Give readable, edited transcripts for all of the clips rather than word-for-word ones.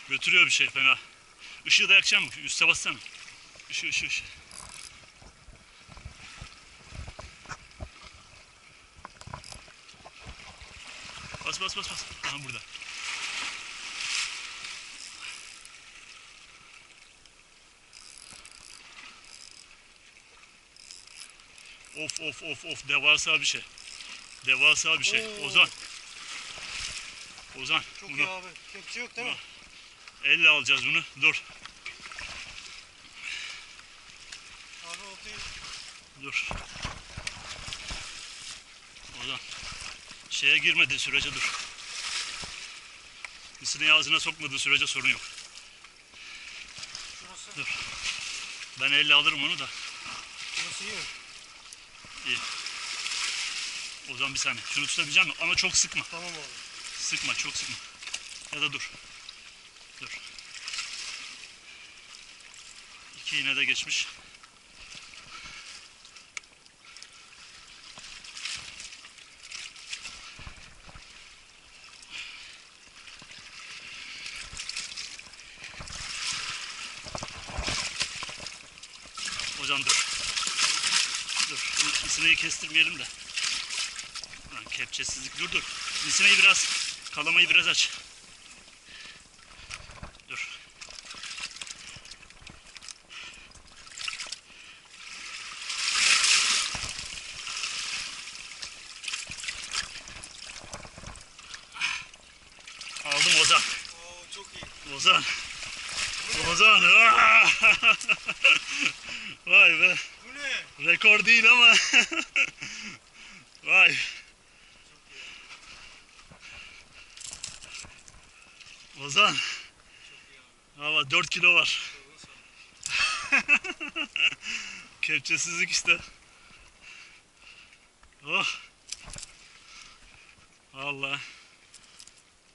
Götürüyor bir şey fena. Işığı da yakacak mı? Üste bassana. Işığı. Bas. Aha burada. Of. Devasa bir şey. Devasa bir şey. Oo. Ozan. Çok Bunu iyi abi. Kepçe yok değil mi? elle alacağız bunu. Dur. Abi oltayı. Dur. Ozan. Şeye girmediği sürece dur. Misineyi ağzına sokmadığı sürece sorun yok. Şurası. Dur. Ben elle alırım onu da. Şurası iyi mi? İyi. Ozan bir saniye. Şunu tutabilecek misin? Ama çok sıkma. Tamam abi. Sıkma, çok sıkma. Ya da dur. Dur. 2 iğne de geçmiş. Ozan dur. Dur. Misineyi kestirmeyelim de. Lan kepçesizlik. Dur. Misineyi biraz, kalamayı biraz aç. Dur. Aldım Ozan. Oo, çok iyi. Ozan. Vay be. Bu ne? Rekor değil ama. Vay. Ozan. Valla 4 kilo var. Kepçesizlik işte. Oh. Valla.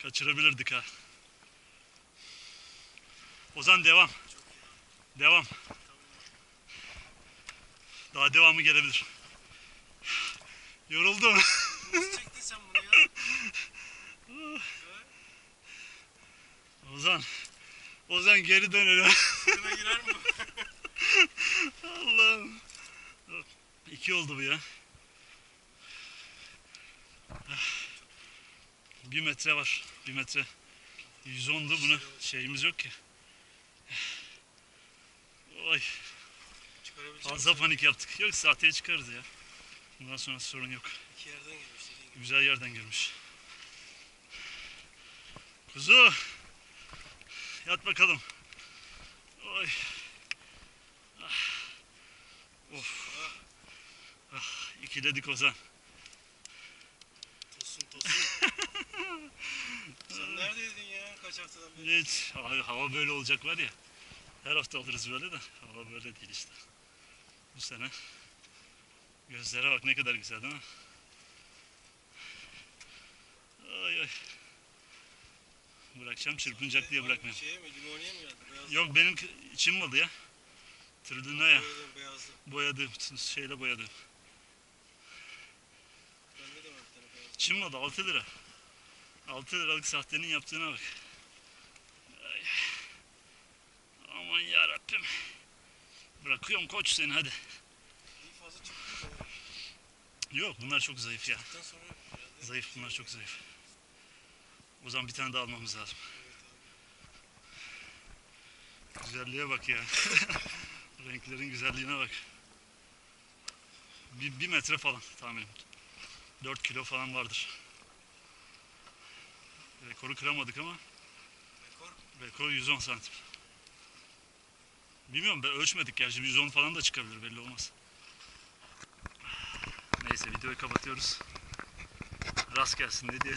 Kaçırabilirdik ha. Ozan devam. Devam. Daha devamı gelebilir. Yoruldum. Nasıl çektin sen bunu ya? Ozan geri dönelim. Suyuna girer mi? Allah'ım. 2 oldu bu ya. 1 metre var. 1 metre. 110'du, bunu şeyimiz yok ki. Oy. Çıkarabilecek Fazla panik yaptık. Yok, sahteye çıkarız ya. Bundan sonra sorun yok. İki yerden gelmiş dediğin gibi. Güzel yerden girmiş. Kuzu. Yat bakalım. Oy. Of. İkiledik Ozan. Tosun. Sen neredeydin ya? Kaç haftadan beri? Hiç. Hava böyle olacak var ya. Her hafta alırız böyle de. Hava böyle değil işte. Bu sene. Gözlere bak ne kadar güzel değil mi? Ay. Bırakacağım, çırpınacak diye bırakmayayım. Şeye mi? Limoniye mi geldi? Beyazlı. Yok, benim içim malı ya. Tırlığına ya. Beyazlı. Boyadım. Şeyle boyadım. Bende de var bir tane beyazlı. İçim malı 6 lira. 6 liralık sahtenin yaptığına bak. Ay. Aman yarabbim. Bırakıyorum koç seni, hadi. İyi fazla çıktı mı? Yok, bunlar çok zayıf ya. Çıktıktan sonra herhalde. Zayıf, bunlar çok zayıf. O zaman bir tane daha almamız lazım. Güzelliğe bak ya. Renklerin güzelliğine bak. Bir metre falan tahminim. 4 kilo falan vardır. Rekoru kıramadık ama Rekor. rekor 110 santim. Bilmiyorum, ölçmedik gerçi, 110 falan da çıkabilir, belli olmaz. Neyse, videoyu kapatıyoruz. Rast gelsin ne diye.